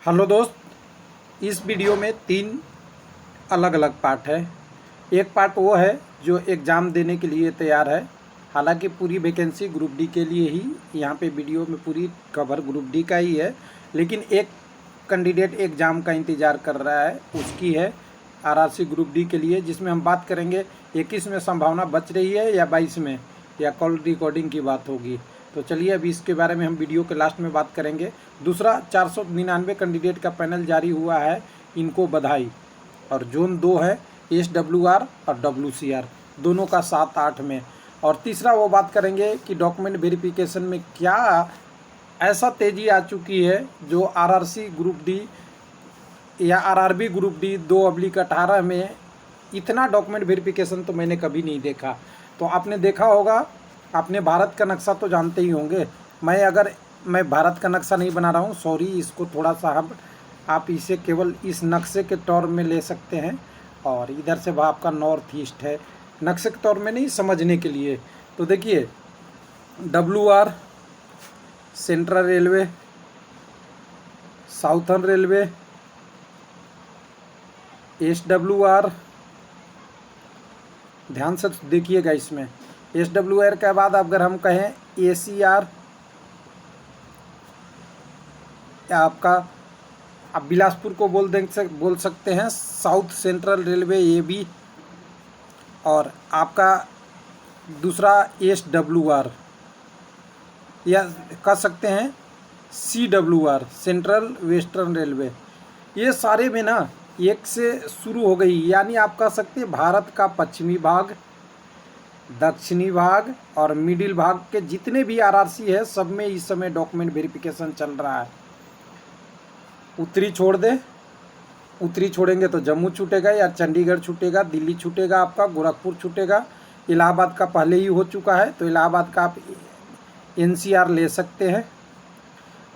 Hello दोस्त, इस video में 3 अलग अलग पार्ट है। एक पार्ट वो है जो एग्ज़ाम देने के लिए तैयार है। हालांकि पूरी वैकेंसी ग्रुप डी के लिए ही यहाँ पे वीडियो में पूरी कवर ग्रुप डी का ही है, लेकिन एक कैंडिडेट एग्ज़ाम का इंतज़ार कर रहा है, उसकी है आरआरसी ग्रुप डी के लिए, जिसमें हम बात करेंगे 21 में संभावना बच रही है या 22 में, या कॉल रिकॉर्डिंग की बात होगी। तो चलिए अभी इसके बारे में हम वीडियो के लास्ट में बात करेंगे। दूसरा, 499 कैंडिडेट का पैनल जारी हुआ है, इनको बधाई। और जोन 2 है SWR और WCR, दोनों का 7-8 में। और तीसरा वो बात करेंगे कि डॉक्यूमेंट वेरिफिकेशन में क्या ऐसा तेज़ी आ चुकी है जो आरआरसी ग्रुप डी या आरआरबी ग्रुप डी 2/18 में इतना डॉक्यूमेंट वेरिफिकेशन तो मैंने कभी नहीं देखा। तो आपने देखा होगा, आपने भारत का नक्शा तो जानते ही होंगे। मैं भारत का नक्शा नहीं बना रहा हूँ, सॉरी, इसको थोड़ा सा आप इसे केवल इस नक्शे के तौर में ले सकते हैं। और इधर से वह आपका नॉर्थ ईस्ट है, नक्शे के तौर में नहीं, समझने के लिए। तो देखिए, WR central railway, southern railway, SWR, ध्यान से देखिएगा इसमें। SWR के बाद अगर हम कहें ACR, आपका आप बिलासपुर को बोल सकते हैं साउथ सेंट्रल रेलवे AB। और आपका दूसरा SWR, या कह सकते हैं CWR सेंट्रल वेस्टर्न रेलवे। ये सारे में ना एक से शुरू हो गई, यानी आप कह सकते हैं भारत का पश्चिमी भाग, दक्षिणी भाग और मिडिल भाग के जितने भी आरआरसी है, सब में इस समय डॉक्यूमेंट वेरिफिकेशन चल रहा है। उत्तरी छोड़ दे, उत्तरी छोड़ेंगे तो जम्मू छूटेगा या चंडीगढ़ छूटेगा, दिल्ली छूटेगा, आपका गोरखपुर छूटेगा। इलाहाबाद का पहले ही हो चुका है, तो इलाहाबाद का आप NCR ले सकते हैं।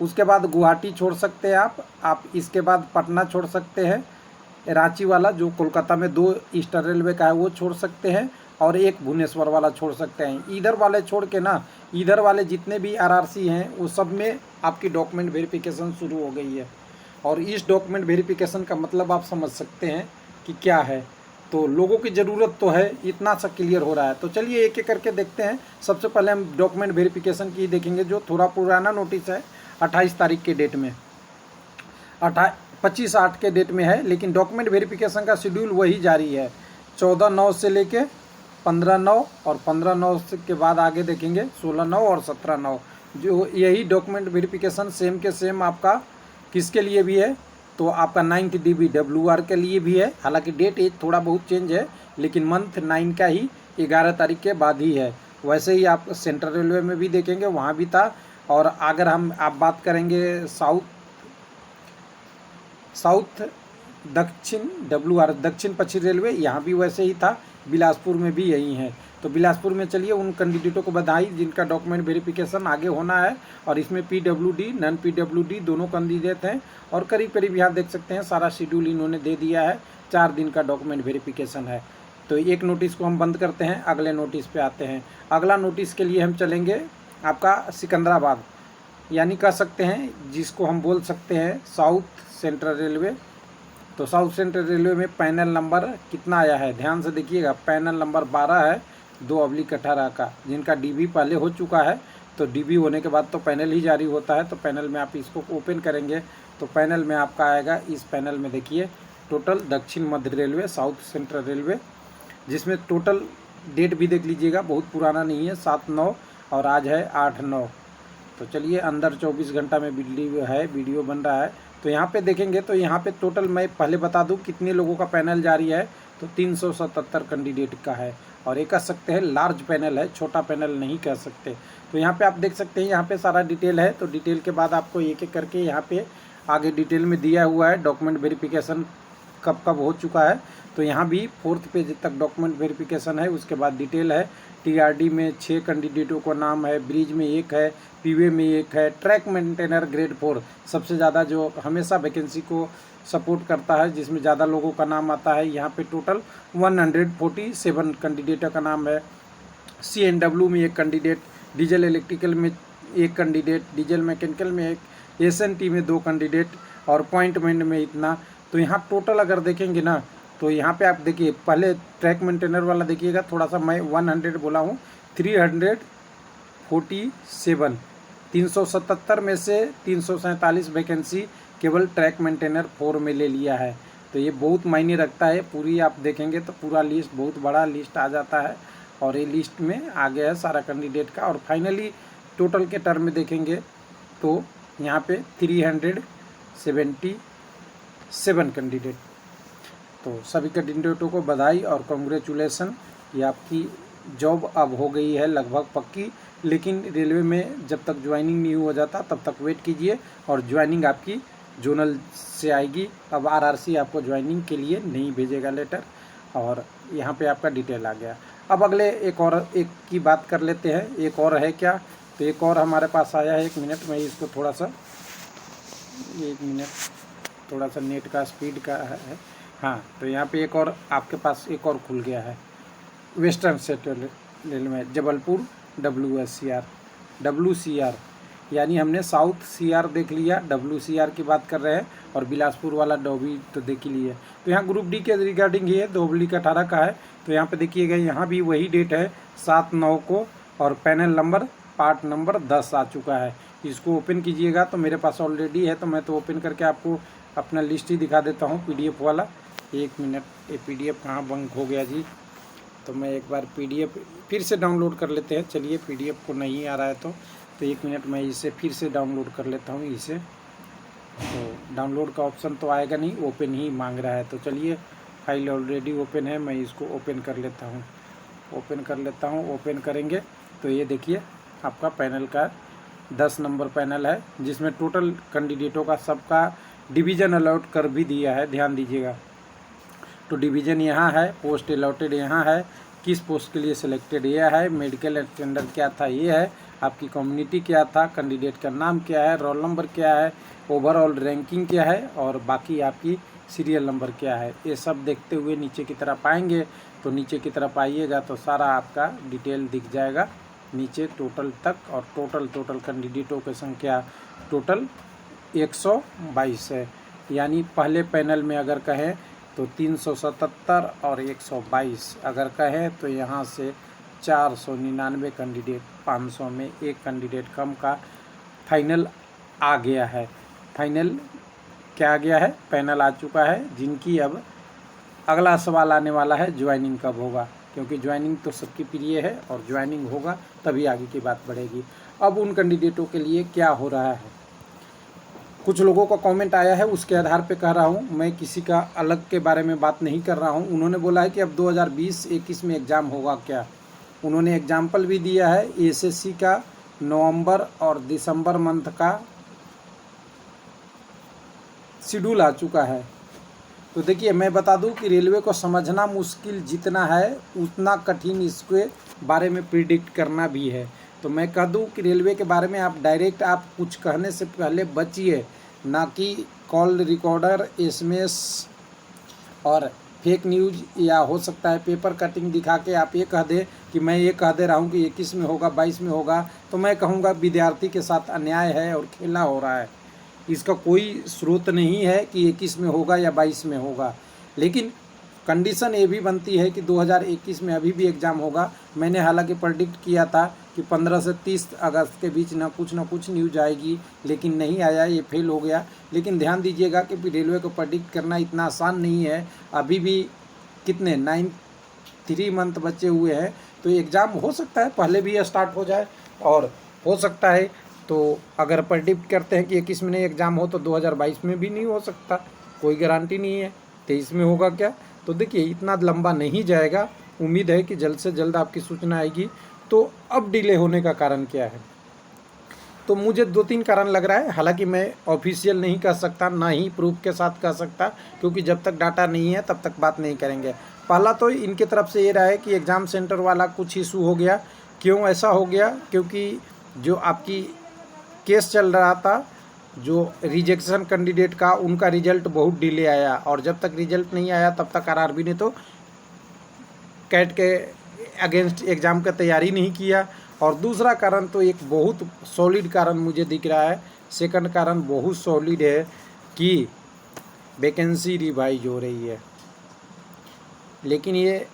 उसके बाद गुवाहाटी छोड़ सकते हैं आप इसके बाद पटना छोड़ सकते हैं, रांची वाला जो कोलकाता में 2 ईस्टर्न रेलवे का है वो छोड़ सकते हैं, और एक भुवनेश्वर वाला छोड़ सकते हैं। इधर वाले छोड़ के ना, इधर वाले जितने भी आरआरसी हैं वो सब में आपकी डॉक्यूमेंट वेरिफिकेशन शुरू हो गई है। और इस डॉक्यूमेंट वेरिफिकेशन का मतलब आप समझ सकते हैं कि क्या है। तो लोगों की ज़रूरत तो है, इतना सा क्लियर हो रहा है। तो चलिए एक एक करके देखते हैं। सबसे पहले हम डॉक्यूमेंट वेरिफिकेशन की देखेंगे, जो थोड़ा पुराना नोटिस है, 28 तारीख के डेट में, 25/8 के डेट में है, लेकिन डॉक्यूमेंट वेरिफिकेशन का शेड्यूल वही जारी है। 14/9 से लेके 15/9, और 15/9 के बाद आगे देखेंगे 16/9 और 17/9। जो यही डॉक्यूमेंट वेरिफिकेशन सेम के सेम आपका किसके लिए भी है, तो आपका 9th DB WR के लिए भी है। हालांकि डेट एक थोड़ा बहुत चेंज है, लेकिन मंथ 9 का ही 11 तारीख के बाद ही है। वैसे ही आप सेंट्रल रेलवे में भी देखेंगे, वहाँ भी था। और अगर आप बात करेंगे साउथ दक्षिण WR, दक्षिण पश्चिम रेलवे, यहाँ भी वैसे ही था। बिलासपुर में भी यही है। तो बिलासपुर में चलिए उन कैंडिडेटों को बधाई जिनका डॉक्यूमेंट वेरिफिकेशन आगे होना है। और इसमें PWD नॉन PWD दोनों कैंडिडेट हैं। और करीब करीब यहाँ देख सकते हैं सारा शेड्यूल इन्होंने दे दिया है। 4 दिन का डॉक्यूमेंट वेरिफिकेशन है। तो एक नोटिस को हम बंद करते हैं, अगले नोटिस पे आते हैं। अगला नोटिस के लिए हम चलेंगे आपका सिकंदराबाद, यानी कह सकते हैं जिसको हम बोल सकते हैं साउथ सेंट्रल रेलवे। तो साउथ सेंट्रल रेलवे में पैनल नंबर कितना आया है, ध्यान से देखिएगा। पैनल नंबर 12 है 2/18 का, जिनका DB पहले हो चुका है। तो DB होने के बाद तो पैनल ही जारी होता है। तो पैनल में आप इसको ओपन करेंगे तो पैनल में आपका आएगा, इस पैनल में देखिए टोटल दक्षिण मध्य रेलवे, साउथ सेंट्रल रेलवे, जिसमें टोटल डेट भी देख लीजिएगा, बहुत पुराना नहीं है, 7/9 और आज है 8/9। तो चलिए अंदर 24 घंटा में वीडियो बन रहा है। तो यहाँ पे देखेंगे तो यहाँ पे टोटल मैं पहले बता दूँ कितने लोगों का पैनल जारी है। तो 377 कैंडिडेट का है। और ये कह सकते हैं लार्ज पैनल है, छोटा पैनल नहीं कह सकते। तो यहाँ पे आप देख सकते हैं, यहाँ पे सारा डिटेल है। तो डिटेल के बाद आपको एक एक करके यहाँ पे आगे डिटेल में दिया हुआ है डॉक्यूमेंट वेरिफिकेशन कब कब हो चुका है। तो यहाँ भी 4th पेज तक डॉक्यूमेंट वेरिफिकेशन है। उसके बाद डिटेल है। TRD में 6 कैंडिडेटों का नाम है, ब्रिज में 1 है, पीवे में 1 है, ट्रैक मेंटेनर ग्रेड 4 सबसे ज़्यादा जो हमेशा वैकेंसी को सपोर्ट करता है, जिसमें ज़्यादा लोगों का नाम आता है। यहाँ पे टोटल 147 कैंडिडेटों का नाम है। CNW में 1 कैंडिडेट, डीजल इलेक्ट्रिकल में 1 कैंडिडेट, डीजल मैकेनिकल में 1, SNT में 2 कैंडिडेट, और अपॉइंटमेंट में इतना। तो यहाँ टोटल अगर देखेंगे ना, तो यहाँ पे आप देखिए, पहले ट्रैक मेंटेनर वाला देखिएगा, थोड़ा सा मैं 100 बोला हूँ, 347, 377 में से 347 वैकेंसी केवल ट्रैक मेंटेनर 4 में ले लिया है। तो ये बहुत मायने रखता है। पूरी आप देखेंगे तो पूरा लिस्ट, बहुत बड़ा लिस्ट आ जाता है, और ये लिस्ट में आ गया है सारा कैंडिडेट का। और फाइनली टोटल के टर्म में देखेंगे तो यहाँ पे 377 कैंडिडेट। तो सभी कैंडिडेटों को बधाई और कॉन्ग्रेचुलेसन। ये आपकी जॉब अब हो गई है लगभग पक्की। लेकिन रेलवे में जब तक ज्वाइनिंग नहीं हो जाता तब तक वेट कीजिए, और ज्वाइनिंग आपकी जोनल से आएगी। अब आरआरसी आपको ज्वाइनिंग के लिए नहीं भेजेगा लेटर। और यहाँ पे आपका डिटेल आ गया। अब अगले एक की बात कर लेते हैं। एक और है क्या, तो एक और हमारे पास आया है। 1 मिनट, मैं इसको थोड़ा सा, 1 मिनट, थोड़ा सा नेट का स्पीड का है। हाँ, तो यहाँ पे एक और आपके पास एक और खुल गया है, western central railway Jabalpur WCR, यानी हमने साउथ CR देख लिया, WCR की बात कर रहे हैं, और बिलासपुर वाला डॉबी तो देख ही लिए। तो यहाँ ग्रुप डी के रिगार्डिंग ये 2/18 का है। तो यहाँ पे देखिएगा, यहाँ भी वही डेट है 7/9 को, और पैनल नंबर पार्ट नंबर 10 आ चुका है। इसको ओपन कीजिएगा तो मेरे पास ऑलरेडी है, तो मैं तो ओपन करके आपको अपना लिस्ट ही दिखा देता हूँ, PDF वाला। 1 मिनट, ये PDF कहाँ बंक हो गया जी। तो मैं एक बार PDF फिर से डाउनलोड कर लेते हैं। चलिए, PDF को नहीं आ रहा है तो 1 मिनट, मैं इसे फिर से डाउनलोड कर लेता हूँ इसे। तो डाउनलोड का ऑप्शन तो आएगा नहीं, ओपन ही मांग रहा है। तो चलिए, फाइल ऑलरेडी ओपन है, मैं इसको ओपन कर लेता हूँ। ओपन करेंगे तो ये देखिए, आपका पैनल का 10 नंबर पैनल है, जिसमें टोटल कैंडिडेटों का सबका डिवीज़न अलॉट कर भी दिया है। ध्यान दीजिएगा, तो डिवीज़न यहाँ है, पोस्ट अलॉटेड यहाँ है, किस पोस्ट के लिए सिलेक्टेड ये है, मेडिकल अटेंडेंट क्या था ये है, आपकी कम्युनिटी क्या था, कैंडिडेट का नाम क्या है, रोल नंबर क्या है, ओवरऑल रैंकिंग क्या है, और बाकी आपकी सीरियल नंबर क्या है। ये सब देखते हुए नीचे की तरफ आएंगे, तो नीचे की तरफ आइएगा तो सारा आपका डिटेल दिख जाएगा नीचे टोटल तक। और टोटल कैंडिडेटों की संख्या टोटल 122 है। यानी पहले पैनल में अगर कहें तो 377 और 122 अगर कहें तो यहाँ से 499 कैंडिडेट, 500 में एक कैंडिडेट कम का फाइनल आ गया है। फाइनल क्या आ गया है, पैनल आ चुका है, जिनकी अब अगला सवाल आने वाला है ज्वाइनिंग कब होगा, क्योंकि ज्वाइनिंग तो सबकी प्रिय है, और ज्वाइनिंग होगा तभी आगे की बात बढ़ेगी। अब उन कैंडिडेटों के लिए क्या हो रहा है, कुछ लोगों का कमेंट आया है, उसके आधार पे कह रहा हूँ। मैं किसी का अलग के बारे में बात नहीं कर रहा हूँ। उन्होंने बोला है कि अब 2020-21 में एग्ज़ाम होगा क्या। उन्होंने एग्जाम्पल भी दिया है, SSC का नवंबर और दिसंबर मंथ का शेड्यूल आ चुका है। तो देखिए, मैं बता दूं कि रेलवे को समझना मुश्किल जितना है, उतना कठिन इसके बारे में प्रिडिक्ट करना भी है। तो मैं कह दूं कि रेलवे के बारे में आप डायरेक्ट आप कुछ कहने से पहले बचिए, ना कि कॉल रिकॉर्डर, SMS और फेक न्यूज़, या हो सकता है पेपर कटिंग दिखा के आप ये कह दें कि मैं ये कह दे रहा हूँ कि 21 में होगा, 22 में होगा। तो मैं कहूँगा विद्यार्थी के साथ अन्याय है और खेला हो रहा है। इसका कोई स्रोत नहीं है कि 21 में होगा या 22 में होगा। लेकिन कंडीशन ये भी बनती है कि 2021 में अभी भी एग्ज़ाम होगा। मैंने हालांकि प्रेडिक्ट किया था कि 15 से 30 अगस्त के बीच ना कुछ न्यूज आएगी, लेकिन नहीं आया, ये फेल हो गया। लेकिन ध्यान दीजिएगा कि रेलवे को प्रेडिक्ट करना इतना आसान नहीं है। अभी भी कितने 3 मंथ बचे हुए हैं, तो एग्ज़ाम हो सकता है पहले भी स्टार्ट हो जाए, और हो सकता है तो अगर प्रेडिक्ट करते हैं कि 21 में नहीं एग्ज़ाम हो तो 2022 में भी नहीं हो सकता, कोई गारंटी नहीं है। 23 में होगा क्या, तो देखिए इतना लंबा नहीं जाएगा। उम्मीद है कि जल्द से जल्द आपकी सूचना आएगी। तो अब डिले होने का कारण क्या है, तो मुझे 2-3 कारण लग रहा है। हालांकि मैं ऑफिशियल नहीं कह सकता, ना ही प्रूफ के साथ कह सकता, क्योंकि जब तक डाटा नहीं है तब तक बात नहीं करेंगे। पहला तो इनके तरफ से ये रहा है कि एग्ज़ाम सेंटर वाला कुछ इशू हो गया। क्यों ऐसा हो गया, क्योंकि जो आपकी केस चल रहा था, जो रिजेक्शन कैंडिडेट का, उनका रिजल्ट बहुत डिले आया, और जब तक रिजल्ट नहीं आया तब तक आरआरबी ने तो कैट के अगेंस्ट एग्ज़ाम का तैयारी नहीं किया। और दूसरा कारण तो एक बहुत सॉलिड कारण मुझे दिख रहा है, सेकंड कारण बहुत सॉलिड है कि वैकेंसी रिवाइज हो रही है, लेकिन ये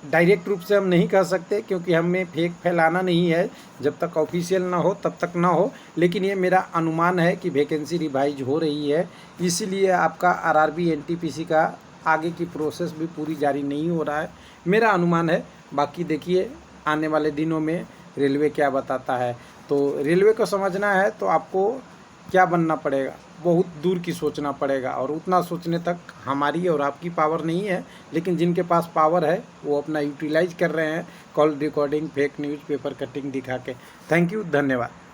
डायरेक्ट रूप से हम नहीं कह सकते क्योंकि हमें फेक फैलाना नहीं है, जब तक ऑफिशियल ना हो तब तक ना हो। लेकिन ये मेरा अनुमान है कि वैकेंसी रिवाइज हो रही है, इसीलिए आपका आरआरबी एनटीपीसी का आगे की प्रोसेस भी पूरी जारी नहीं हो रहा है, मेरा अनुमान है। बाकी देखिए आने वाले दिनों में रेलवे क्या बताता है। तो रेलवे को समझना है तो आपको क्या बनना पड़ेगा, बहुत दूर की सोचना पड़ेगा, और उतना सोचने तक हमारी और आपकी पावर नहीं है। लेकिन जिनके पास पावर है वो अपना यूटिलाइज कर रहे हैं call recording, fake news, paper cutting दिखा के। थैंक यू, धन्यवाद।